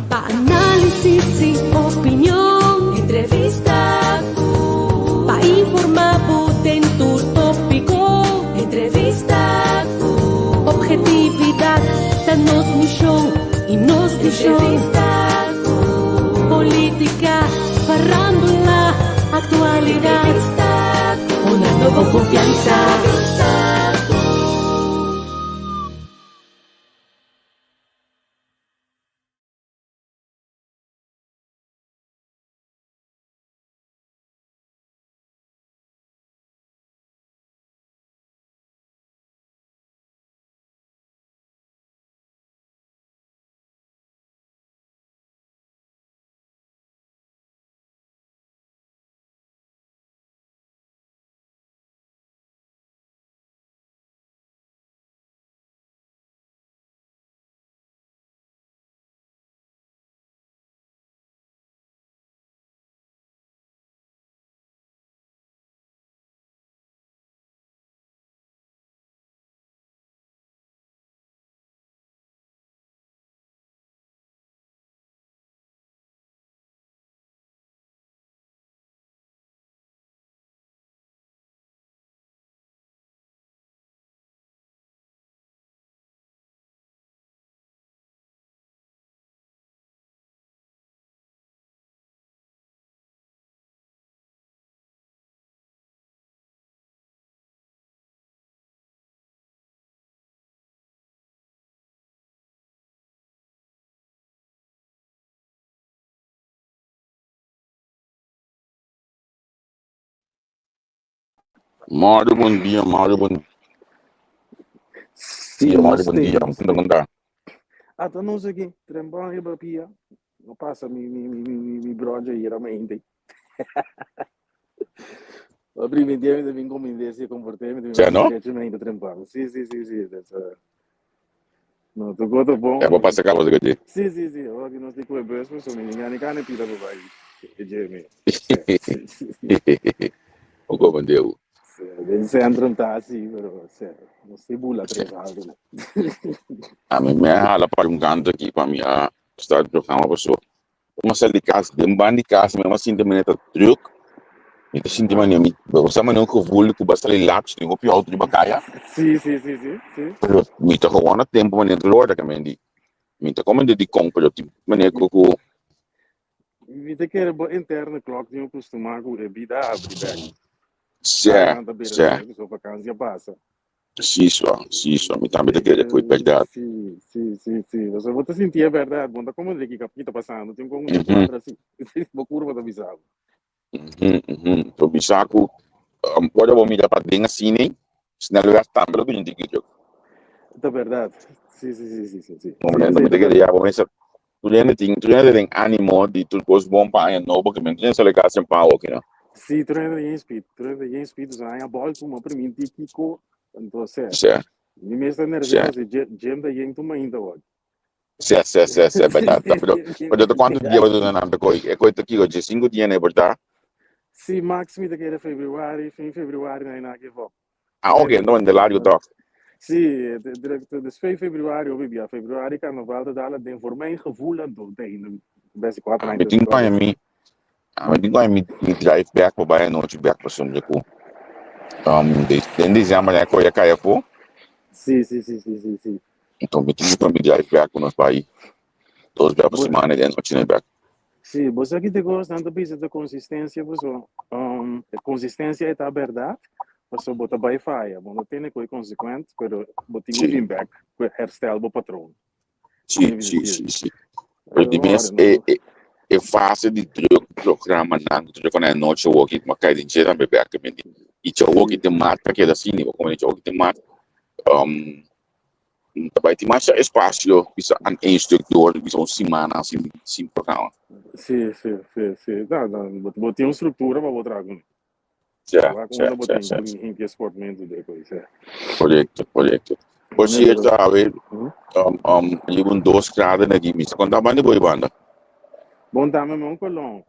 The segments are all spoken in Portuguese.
Pa' análisis y opinión, entrevista, pa' informar en tu tópico, entrevista, objetividad, danos misión y nos entrevista, política, farándula, actualidad, una nueva confianza. Mário, bom dia, Mário, bom Sim, dia, Mário, bom namastê, dia. namastê. Como está? Então não sei aqui, trembão e bapia. Não passa mi brother aí, realmente. O primo dia me vem compreender se comportamento, me Você não? diretamente trembão. Sim. Não, tô gosto bom. É para passar a você aqui. Sim. Olha, nós temos que ver isso, mas ninguém can pida para vai. É Jamie. Bom dia. Se entram tá assim, mas não se bula três algo. A mim me hala para canto aqui para mim a estar do programa pessoa. Uma série de casos, de de casos, mesmo assim de maneira truque. Me te sinto mania, você mas não que vou que basta ali lápis, tem o pior de bacaia. Sim. Me te gewoon tempo maneira de lorda que me te como de compra tipo maneira que Me te quer interna clock tinha costumar com bebida abre bem. certo, Sua vacância passa. sim, me também te querer cuidar verdade. Sim. Você vou te sentir a verdade. Bom, tá como ele que está passando. Tem como um quadro assim. Uma curva da visão. Então, bisaco, pode eu me dar para dentro assim, né? Se não lugar também, eu tenho que ir. É verdade. Sim. Como não me tem que ir, vou pensar. Tu tem ânimo de tudo coisa bom para não, porque me tem que ligar sem pau aqui, não? Sim, tu não é em speed, já a bola uma para mim que co, então Certo, me mesmo nervoso, gem da gente uma ainda hoje. certo, é verdade. Mas eu quanto dia eu tô na coisa, é coisa que eu disse 5 dias, né, verdade? Sim, máximo daquele fim de fevereiro, não é nada que vou. Ok, então é de lá eu tô. Sim, de 2 februari, eu bebi a februari, carnaval, da dala, den voor mijn gevoel aan doen. De beste 4 Me tem que me drive back para baixo, não te back para cima de cu. Em dezembro, né, coisa cai pô. Sim. Então me tem que me drive back para nós país. Todos back para semana, né, não tinha back. Sim, você aqui te gosta tanto da consistência, você, consistência é a verdade, você bota by fire, não tem coisa consequente, mas botar um feedback, herstel do patrão. Sim. Porque mesmo é fácil de programa não, tu quando é noite eu vou aqui, mas cai de jeito também back também. E eu vou aqui de mata que é assim, como eu vou aqui de mata, vai ter mais espaço, bisa an instrutor, bisa semana assim programa. Sim. Não, botei uma estrutura para botar algo. Certo. Em que esportamento de coisa. Projeto. Você está a ver, livro 2 graus aqui, mas quando a banda boa banda. Bom, tá mesmo um colão.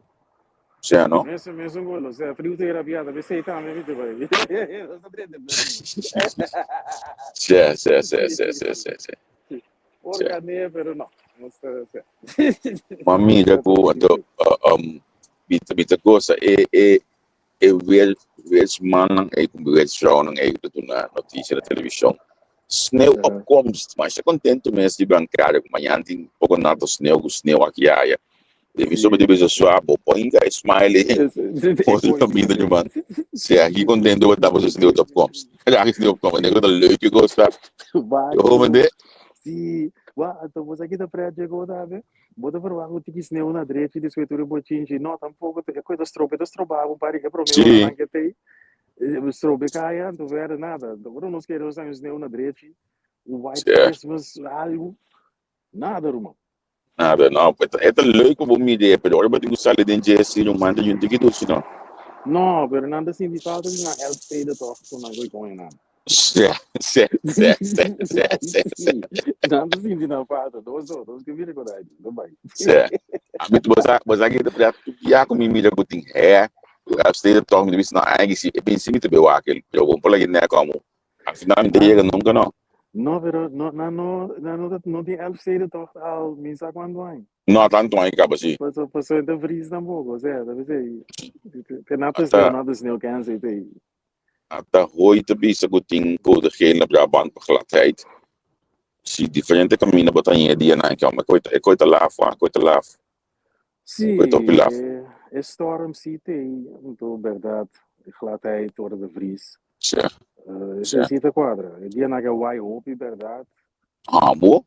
Certo, não? Mesmo colão, se a frio terapia, talvez sei tá mesmo de vai. Certo. Organeia, pero não. Mamília ko ato bita cosa e weer man ng weer vrouw ng dat na notícia na televisão. Sneeuwopkomst, mas je contento mesmo de bancário, amanhã tem pouco nada sneeuw aqui aí. Deve sobre deve só põe ainda smile, pode também de man. Se aqui contento eu tava sneeuwopkomst. Já que sneeuwopkomst, nego da leuk gosta. Eu vou ver. Sim, então você aqui da praia chegou, tá vendo? Bota para o que sneeuw na direita e depois tu botinho, não, tampouco é coisa das trombava, para que para mim lá que tem. Strobe caia, não era nada. Agora nós queremos um sneeuw na direita. O White Christmas, algo, nada, irmão. Nada, não. É tão leuk om me ideia, pero agora eu saio de Jesse, não manda junto que tu não. Não, pero nada sindicato na helpstede toch, so não vai com nada. Nada sindicato, dos que viram com aí, não vai. A mim você aqui da praia, tu já com mim botin é, o helpstede toch me disse não, aí se é bem simples bem aquele, eu vou por lá né como. Afinal me chega nunca não. Não, pero não tem helpstede toch al minsa quando vai. Não tanto aí acaba assim. Passou da vries tampouco, deve ser. Tem nada sneeuw kan ze te. Até hoje também se gotin por de gele Brabant para gladheid. Se diferente caminho botar em dia na que uma coisa lá, coisa lá. Sim, é storm city, então verdade, gladheid door de vries. É cita quadra, é dia na que vai hopi verdade. Ah, bom.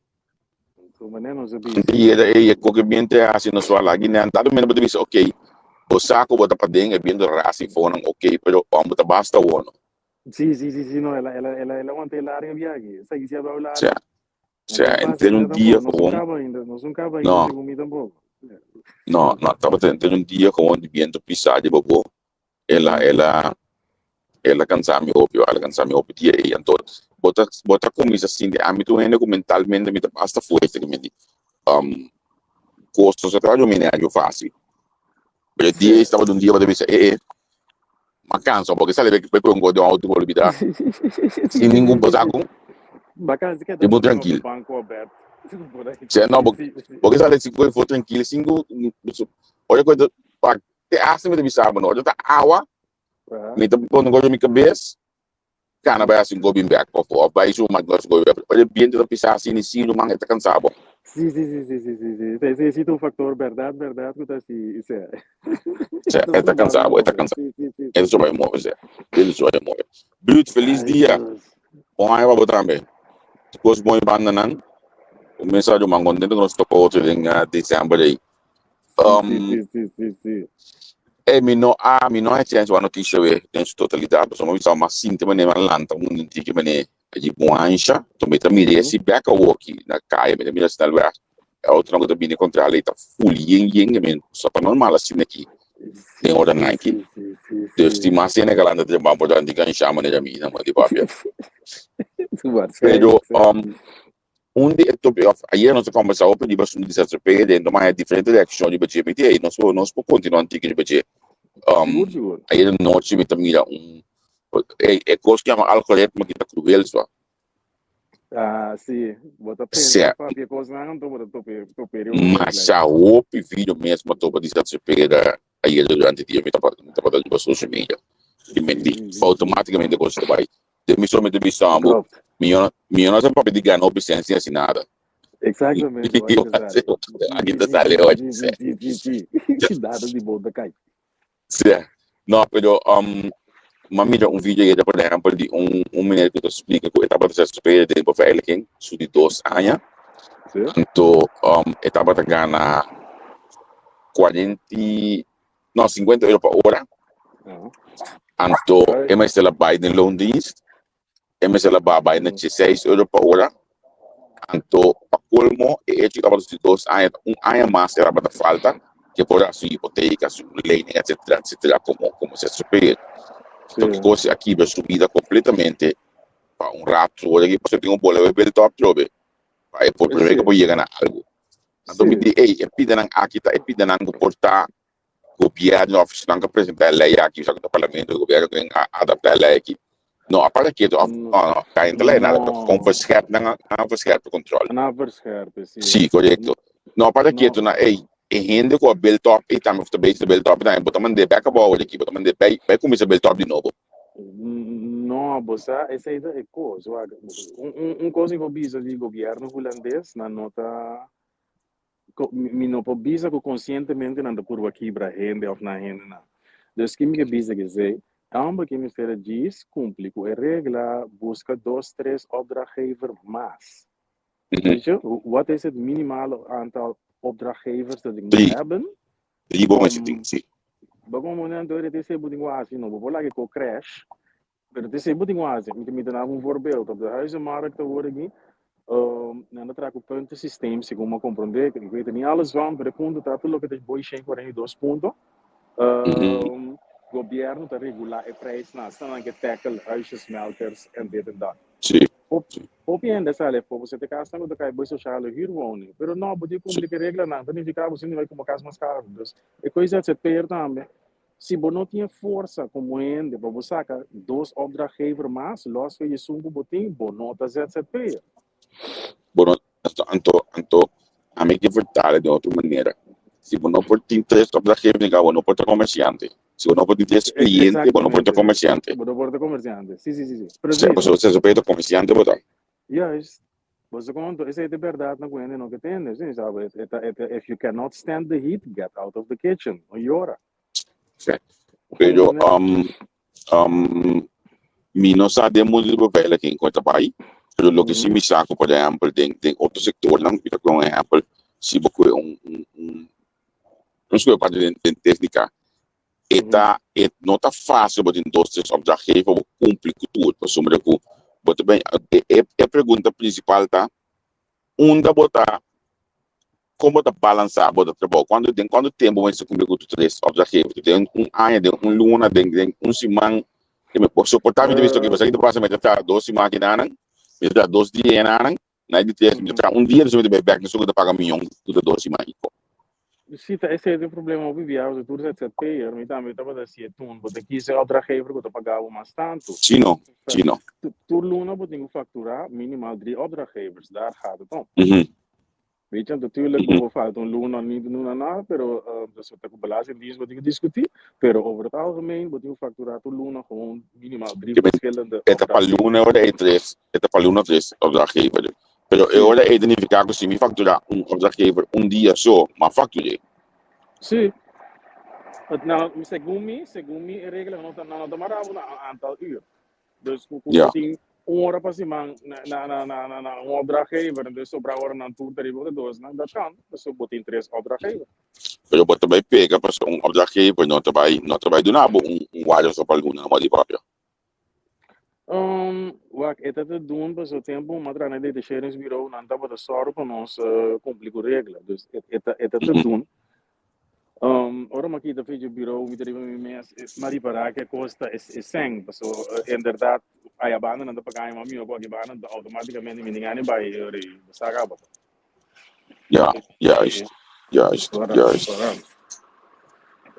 Então menino se e qualquer ambiente assim na sua lagi né, dado menos botar ok. O saco bota para dentro, é bem do raci fora, ok, pero vamos botar basta o Sim, não, ela ontem lá em viagem, sai se vai lá. Tem um dia como nós nunca ainda comida pouco. Não, estava tendo um dia com onde viento pisar de bobo. Ela cansava me ouvir dia e então bota comida assim de âmbito mentalmente me basta força que me custo se trabalho menos fácil. Pero dia estava um dia para dizer mas canso porque sabe que pegou de um auto por vida sem nenhum posaco. Bacana, que é muito tranquilo. Banco aberto. Não, porque sabe se for tranquilo, cinco, olha coisa, te acha me sabe não, olha tá água, me tá pondo coisa na cabeça, cara vai assim go bem back, vai isso mas gosto go, olha bem de pisar assim sim, não manga tá cansado. Sim. Esse é um fator verdade que tá assim, isso é. Tá cansado. Ele só vai mover, Bruto, feliz dia. Bom aí vou também. Depois bom banda nan. O mensagem man contento que nós tocou outro em dezembro aí. Sim. Me não é chance uma notícia em sua totalidade, mas uma visão mais simples, mas não lanta muito que mané de bom ancha, também também esse back a walk na caia, mas também está lá. É outra coisa bem contra a lei tá full men só para normal assim aqui. Tem hora Nike. Deus te mais cena que lá anda de bambu da antiga em chama de mim, não de papel. Pero onde é top off aí nós conversamos sobre diversos de pede então mais diferente de ação de BGPT aí nós podemos continuar antigo de BG aí no noite me também é coisa que é algoritmo que tá cruel só sim bota pensa para coisa não tô período mas a op vídeo mesmo tô para dizer pede aí durante o dia me tá para social media e me automaticamente coisa vai somente visão minha não pode dizer não presença assim nada. Exatamente. Aqui tá sale hoje. Dados de boa da cai. Sim. Não, pero mamita vídeo aí por exemplo de minuto que eu explico que etapa de super de beveiliging, so de 2 anos. Então, etapa de ganhar 50 euro por hora. Então, é mais ela vai no loondienst. Essa vai na 16 euro por hora. Então, para colmo, é que estava de 2 anos, ano mais era para falta, que por a sua hipoteca, sua lei, etc, como se supera. Então, que coisa aqui vai subida completamente para rato, olha que você tem bola, vai top trobe. Vai por primeiro que pode chegar a algo. Então, me diz, é pedindo aqui, é pedindo portar governo, oficina que apresentar a lei aqui, só que o parlamento, o governo tem que adaptar a lei aqui. Não, a parte aqui, cai em tela, nada, com verscherpt, não verscherpt o controle. Não verscherpt, sim. Sim, correto. Não, para que tu No, na e rende com a belt top e também o base da belt top também, botar mandar back a bola aqui, botar mandar vai começar a belt top de novo. no, bossa, essa aí é coisa. Coisa que eu vi do governo holandês, na nota, me não precisa que conscientemente não da curva aqui para rende ou na rende, não. Dus que me bisa dizer, ambas que me espera diz, cumpre com a regra, busca 2, 3 opdrachtgever mais. Weet je, wat is het minimale aantal opdrachtgevers dat ik moet Drie, hebben? drie bom esse ding, sim. Bagong momento het is heel quasi, no, bijvoorbeeld ik crash, maar het is heel quasi. Ik moet dan een voorbeeld op de huizenmarkt te worden. Na trago punto systeem, segundo compreender, que eu tenho alles van, para ponto tá tudo que tem boi sem 42 pontos. Governo te regular e prijs na staan aan tackle huisjes, melkers en dit en dat. Sim, Op je einde sale voor você te casa não cai boi sociale huurwoning. Pero não, pode cumprir que regra não, então ficar você não vai como casa mais caro. Dus e coisa se per também. Se você não tinha força como ende, para você sacar 2 opdrachtgever mais, los que je sumbo botin, bonota ZZP. bom, anto, a mim que vertale de outra maneira. Se você não pode ter três top da rede, você não pode ter comerciante. Se você não pode ter cliente, você não pode ter comerciante. Você pode ter comerciante. Sim, sim, sim. Se você pode ter comerciante, botar. Yes. Você conta, essa é a verdade na coisa não que tem, sim, sabe? If you cannot stand the heat, get out of the kitchen. Ora. Pero, mi não sabe muito do papel aqui em conta pai. Pero lo que sí me saco, por exemplo, tem outro sector, não, por exemplo, se você não sei parte de técnica, não tá fácil para indústrias objetivas para cumprir tudo, para somar que, botar bem, a pergunta principal tá, onde botar, como botar balançar, botar trabalho, quando tempo vai se cumprir com três objetivos, tem ano, tem luna, tem semana, que me posso suportar, de vez em quando você passa a meter 12 máquinas, meter 12 dias, na de ter dia, você vai back, você vai pagar milhão, tudo 12 máquinas. Sim, esse é o problema, eu vivia, eu tudo é CP, eu estava assim, tu aqui se opdrachtgever, eu pagava mais tanto. Sim, não. Tu luna, eu tenho que facturar minimaal 3 opdrachtgevers, daar gaat het om. Weet je, natuurlijk, bijvoorbeeld een luna niet doen na, pero dat is wat ik belastingdienst wat ik discuteer, pero over het algemeen, wat je facturar tu luna gewoon minimaal 3 verschillende etapa luna ora é 3, etapa luna 3 opdrachtgever. Pero ora é identificar que se me facturar opdrachtgever dia só, mas facturei. Sim. Nou, segundo me, a regra não demorava um aantal uur. Dus hoe tem hora para cima na opdrachtgever, dus sobra hora na tour terrível de 2, dat kan. Dus we botem 3 opdrachtgever. Pero você vai pegar para opdrachtgever, não vai do nada vários para alguma na mão própria. Wat ik te doen, bij zo'n tempo, maar dan de sheringsbureau, dan dat we de zorg van ons complico regelen. Dus het te doen. Ora ma aqui da feijão bureau, me deriva mas reparar que custa é 100, so inderdaad, a banda não dá para ganhar uma com a banda, automaticamente me ninguém vai sacar. Juist.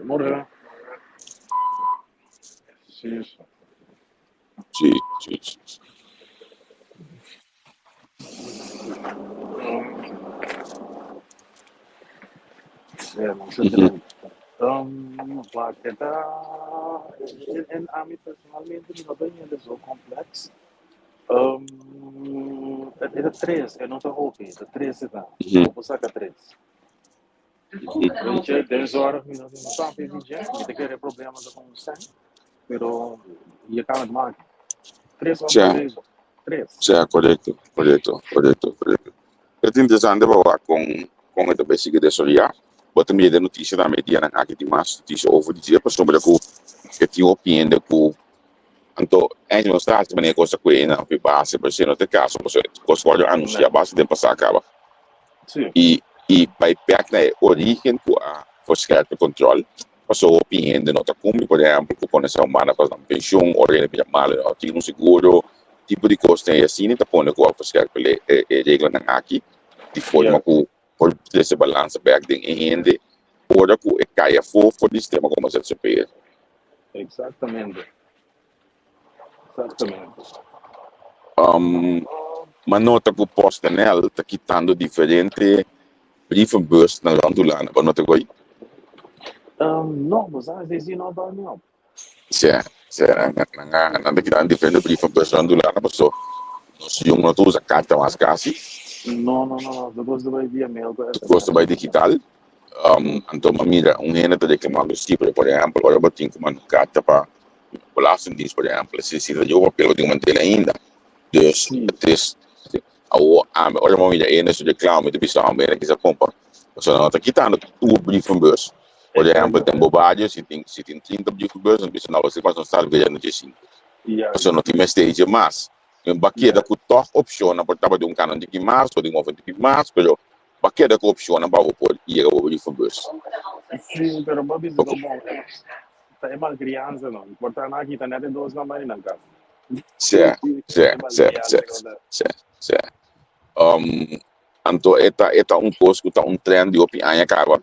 Morgen. Sim. Wat het en a mim personalmente não tenho ainda so complexo. É 3, eu não estou ouvindo, é 3 então. Vou sacar 3. Gente, 10 horas, não sabe vídeo, não tem que problemas com o sangue, pero e acaba de máquina. 3 horas, 3. Sim, correto. É interessante para com esta basic de solia. Bota me de notícia da mídia na aqui de mais notícia over dia para sobre que tinha opinião de que então é não está se maneira coisa que na base para ser no teu caso você consegue anunciar base de passar acaba e vai pegar na origem que a fiscal de controle passou opinião de nota como por exemplo que quando essa humana para pensão ou ele pega mal ou tinha seguro tipo de coisa assim então põe com a fiscal regra na aqui de forma que por esse balanço back em rende ora que é caia for o sistema como se supera. Exatamente. Mas nota que o posto nela está quitando diferente brievenbus naar Randulana, wat not te No, mas às vezes não dá não. Nanti kita different brievenbus Randulana, so yung not usa carta mas kasi, Não. Depois vai via mail. custo by digital. Então, mamira, hena te reclamando si, por exemplo, ora batin com uma carta para belastingdienst, por exemplo, se eu papel tem manter ainda. Dus het is, ora mamira, ena se reclama, de bisão, bem que se compra. So, não tá quitando o brievenbus. Por exemplo, tem bobagem, se tem 30 brievenbus, não precisa não, você pode não estar vendo de 5. So, não tem mais stage mais. Yung bakeda ko toch option na portaba de kanan de mas ou de um de mas, pero bakeda ko option na bago por ir ao brievenbus. Sim, pero babi se bom. Tá é mal criança não. Portanto aqui tá nada dos na mãe na casa. Certo. Anto eta costo tá trend de opinião acaba.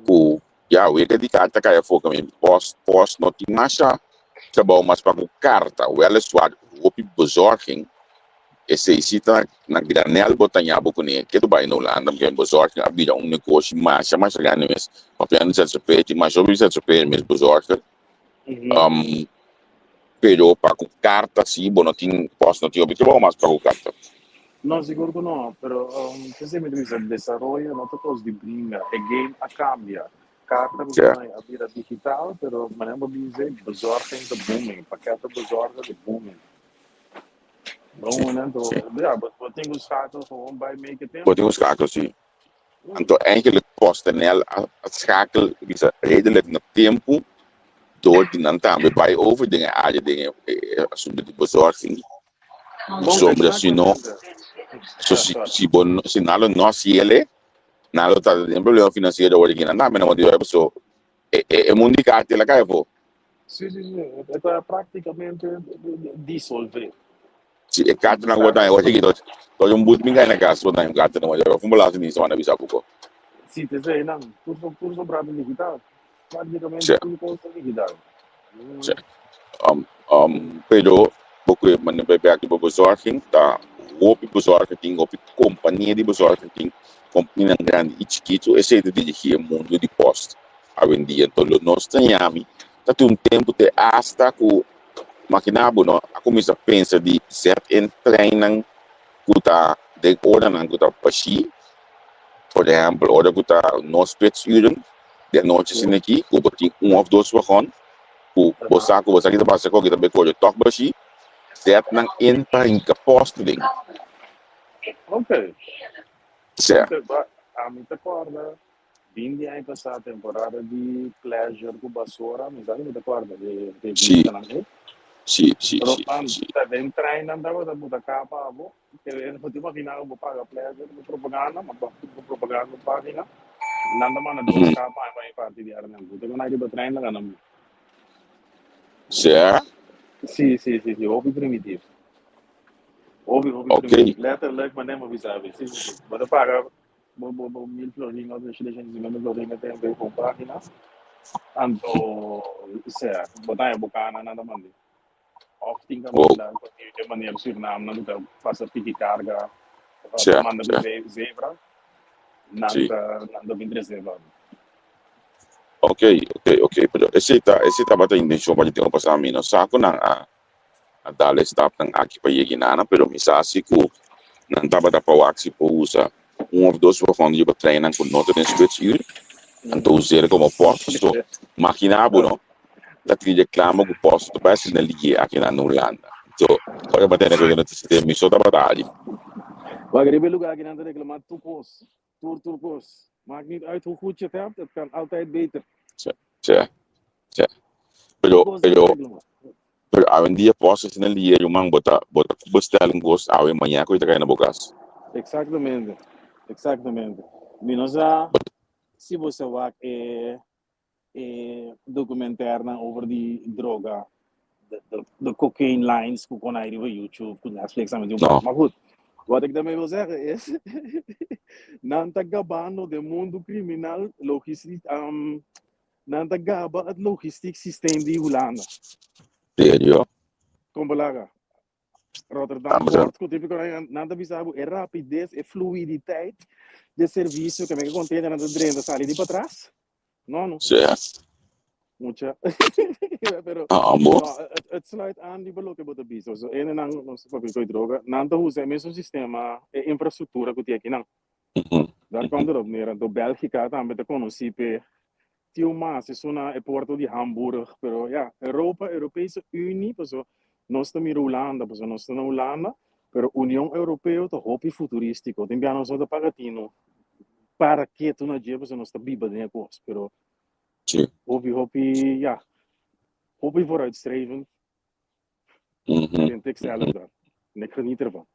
Ku ya we que de carta kaya foca mesmo. Post não tem mais trabalho mais para carta, o ela suado, o bezorging, esse cita na granel botanya bukuni, que tu vai no Holanda, porque bezorging abira negócio mais grande mesmo, apenas se repete, mas eu se repete mesmo bezorging, pero para com carta sim, bom não tem posso não tem trabalho mais para com carta. Não, seguro que não, pero se me diz desenvolvimento, não todos de brinca, again a cambia. Carta a vida digital, pero manemos dizer bezorging de booming, pakketten bezorgen de booming. Ja, wat tenho schakelen gewoon bij make it. Wat tenho schakelen sim. Então eigenlijk kosten nel schakel is redelijk na tempo door die dan também bij over dingen aan dingen sobre de bezorging. Sobre assim não, se nada nós ele nada tá tem problema financeiro hoje não, mas não deu so é mundo que até lá cai pô. Sim, é praticamente dissolver. Se é carta na guarda hoje aqui todo mundo me ganha na casa toda em carta não já vamos lá nisso na bisa pouco. Sim, te sei não, tudo sobre digital. Praticamente tudo custa digital. Pero porque man vai back to bezorging tá o bezorging tem o companhia de bezorging tem companhia grande e chiquito esse é de dirigir o mundo de post a vendia todo nós temos tá um tempo de hasta com maquinabo não a começa a pensar de certo em treinam que tá de hora não que tá pachi por exemplo hora que tá nós uren de noite assim aqui que botin ou dois wagon que você kita passa com kita beco toque pachi certo não entra em post ding. Ok. Certo. A mim te acorda, vim de aí passar a temporada de pleasure com basura, mas aí me te acorda de Sim. Sim. Tá bem treinando, andava da muita capa, abo, que eu não te imaginar vou pagar pleasure, vou propaganda, mas vou propaganda página, nada mais na duas capas, vai partir de arnhem, vou ter que ir para treinar, não. Certo. Sim, hobby primitivo. Hobby primitivo. Letterlijk, maar neem avisar. Sim. Maar dan paga, mil florinhos, als je de mil florinhos tem bem com página. Anto, botar a bocana nada mandi. Of tem que mandar de maneira Suriname, não tem passa pique carga, manda zebra, nada bem reserva. Ok, pero esse tá batendo intenção para ter um passamento, saco não a dale stap ng aki pa yeginana pero misasi ko nang taba da pawaksi po usa of those waarvan je betrainen con noten in spitsuur en to useren como posto so makinabo no dat je reclamo com posto best na ligie aqui na Holanda so ora batene ko no sistema mi so da batali waar er lugar aqui na reclamar turcos maakt niet uit hoe goed je het hebt, het kan altijd beter. Pero hoy en día postos en el día yo man bota bestelling goes hoy mañana ko ita na bukas. Exactamente. Minosa se você vai documentar over die droga, de cocaine lines que kon hij op YouTube, op Netflix aan doen. Maar goed, wat ik daarmee wil zeggen is, nanta gabano de mundo criminal logistiek nanta gaba het logistiek systeem die Holanda. Serio? Kom belaga. Rotterdam Port, que tipo nada bizarro, é rapidez, é fluiditeit de serviço que me contém na drenda sali de para trás. Não, Certo. muita. Pero Bom. no, het sluit aan die belokken bij de business. So, en dan ons papier koi droga. Nanta usa mesmo sistema e infraestrutura que tem aqui não. Daar komt het op neer. Do Belgica também te conheci tio mas isso na é Porto de Hamburg, pero ja, Europa, Europese Unie, so nós estamos em Holanda, so nós estamos na Holanda, pero União Europeia tá hopi futurístico. Tem bem nós da pagatino. Para que tu na dia, so nós tá biba de negócio, pero Sim. hopi, ja, hopi vooruitstrevend. Vind ik zelf dan. En ik geniet ervan.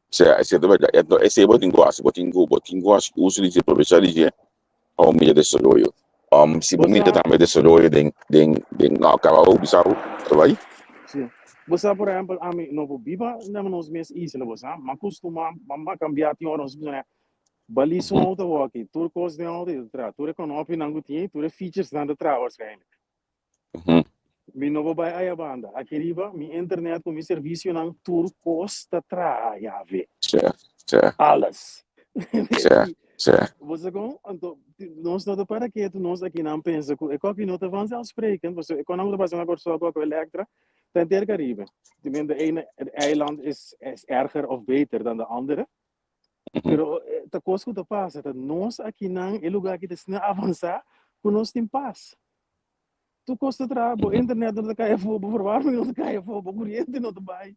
Esse botinguas uso de aproveitar de ao meio de desarrollo. Se bonita também desarrollo de acaba o bizarro, vai? Sim. Você, por exemplo, a mim, não vou biba, não nos meus islas, você, mas costuma, mas cambiar de horas, né? Balizo auto walkie, tudo coisa de auto de trás, tudo com op não gutinho, tudo features na de trás waarschijnlijk. Mi não vou bij a banda, aqui riba, mi internet com mi serviço não tudo costa trás, já vê. Certo. Alles. Certo. Você com, então, nós não para que nós aqui não pensa, é qualquer nota vanzelfsprekend, você quando não passa agora só com elektra, ten ter Caribe. De ene eiland is erger of beter dan de andere. Pero ta coisa que passa, dat nós aqui não é lugar que está avançar, com nós tem paz. Tu costa trabalho, internet não cai fogo, verwarming não cai fogo, corrente não vai.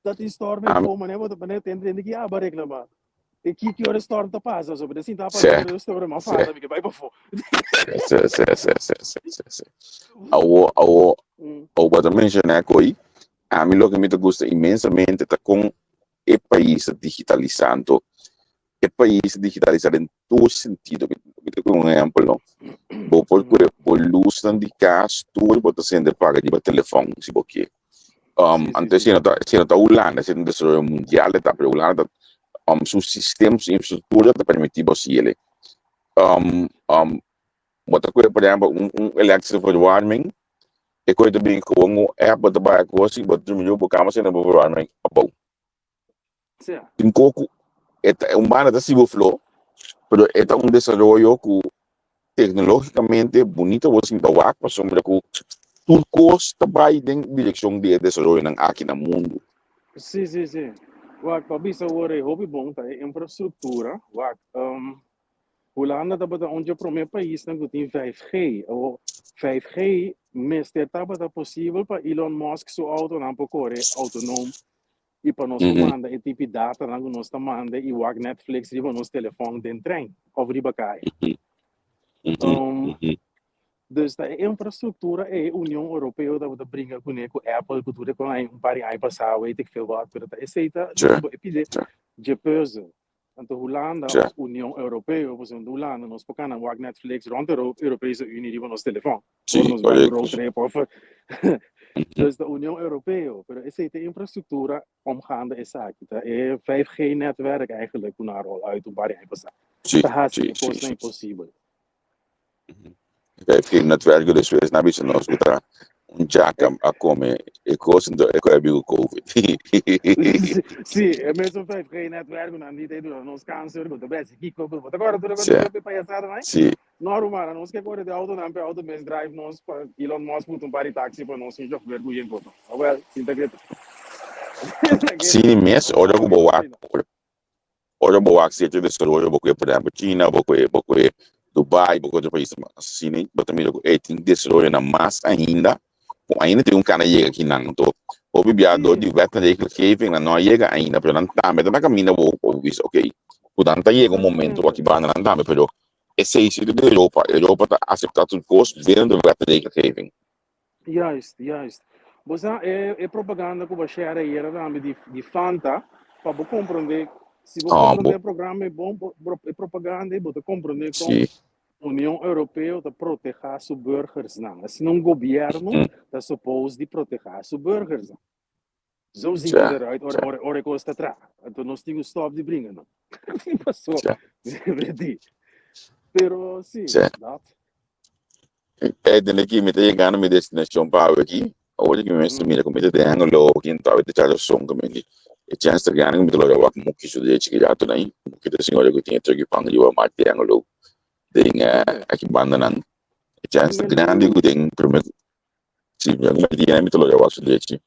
Dat is storm met fogo, né? Wat benet entende que aba reclamar. E que hora storm ta passa, so bedes tá passando o storm, mas fala que vai para fogo. Certo. O que eu mencionei aqui, a mim o que me gusta imensamente tá com o país digitalizando. O país digitalizado em todo sentido. Um exemplo, por luz de casa, tudo pode ser pago de telefone, se você. Antes se não tá Holanda, se não desenvolveu mundial, tá para Holanda, seus sistemas de infraestrutura tá permitir você ele. Outra coisa, por exemplo, electric warming, é coisa bem com app bota para coisa, bota no jogo, cama se não for warming, bom. Tem coco é humana da Cibo Flow, pero é desenvolvimento que tecnologicamente bonito você não vai passar por que tudo custa vai em direção de desenvolvimento aqui no mundo. Sim. Wat bisa wore hobby bom tá infraestrutura. Wat Holanda tá bota onde o primeiro país não tem 5G. O 5G mestre tá bota possível para Elon Musk seu auto não pode correr autonomo. E para nós manda e tipo data não nós manda e o Netflix e nos telefone dentro trem of riba cai. Dus a infraestrutura é a União Europeia da brinca com Apple, que tudo com par de anos passado, weet ik veel wat, pero tá aceita de peso. Então Holanda, União Europeia, você em Holanda, nós pocana o Netflix rond a Europese Unie die nos telefone. Nos bij road trip of dus de União Europeia, pero aceita infraestrutura omgaande essa aqui, tá? É 5G netwerk eigenlijk hoe naar al uit een paar jaar passado. Tá haast kost não impossível. Fiquei na tverga das vezes na bicha nós botar jack a comer e coisa do o COVID. Sim, é mesmo 5G netwerk não nem tem nos câncer, mas também se que como agora tudo para passar, não é? Sim. Normal, nós que agora de auto não auto mes drive nós Elon Musk muito para táxi para nós já ver o jeito. Well, sinta que Sim, mas olha boa se de desarrollo porque por exemplo China, porque Dubai, porque outro país assim, mas também tem desenvolvimento na massa ainda tem cara chega aqui não, tô o bibiado de veta de que vem não chega ainda, pero não tá, mas também caminha o visto, ok, portanto chega momento aqui vai não tá, pero esse isso de Europa tá aceitar tudo custo vendo veta de que vem. Juist. Você é propaganda que você era aí de Fanta para compreender. Se você compreender o programa é bom, é propaganda e você compreender como a União Europeia está proteger seus burgers. Não, assim um governo está suposto de proteger seus burgers. Zo ziet het eruit, ora costa tra. Então nós temos stop de brinca, não. Passou. Pero sim, dat. É dentro aqui me tá chegando minha destinação para aqui. Hoje que mesmo mira como ele tem ângulo, quem tá vendo já som como ele. E chance de ganhar como ele logo com que isso de que já tô aí. Que tem senhor que tem que pangue o mate ângulo. Tem aqui banda nan. E chance de grande que tem primeiro. Sim, eu não me diga me logo o de que.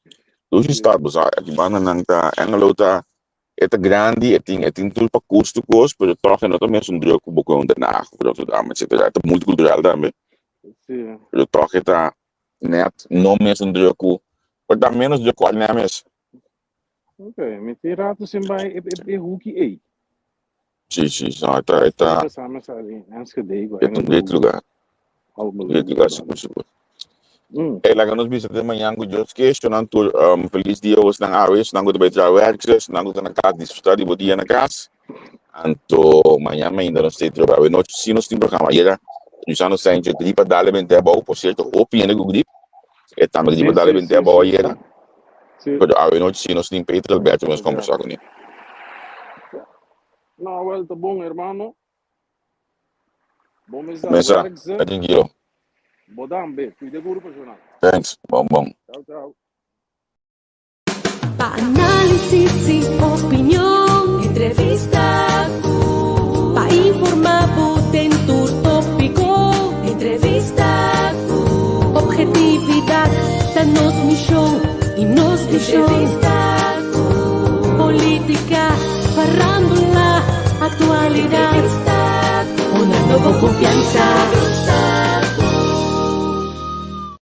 Hoje está bosa aqui banda nan tá ângulo tá é grande, é tem tudo para custo, mas troca não também um druk um pouco onde na, porque mas é muito cultural também. Sim. Eu troca tá net, não mesmo um druk, mas dá menos de qual nem mesmo. Ok, me tira tu sempre é Hulk aí. Sim, só tá, Samen sabe, antes que daí, é um great lugar, algo great lugar, seguro. É lá que nós visitamos de manhã com Deus que questionando feliz dia hoje na área, não gosto de trabalhar, não gosto na casa desfrutar de dia na casa. Anto manhã ainda não sei trabalhar, noite se nós temos programa aí, nós já não sei de gripe dar bem tempo, por certo, opinião do gripe, é também gripe dar bem tempo aí, mas a noite se nós temos Pedro Alberto, vamos conversar com ele. Não, well, tá bom, irmão. Vamos Mesa, estar é tranquilo. Bodambe, cuide duro para jornal. Thanks, bom. Pa' análisis y opinión, entrevista. Pa' informar, tu tópico, entrevista. Objetividad, danos mi show y nos di show. Política, farándula, actualidad. Una nueva confianza.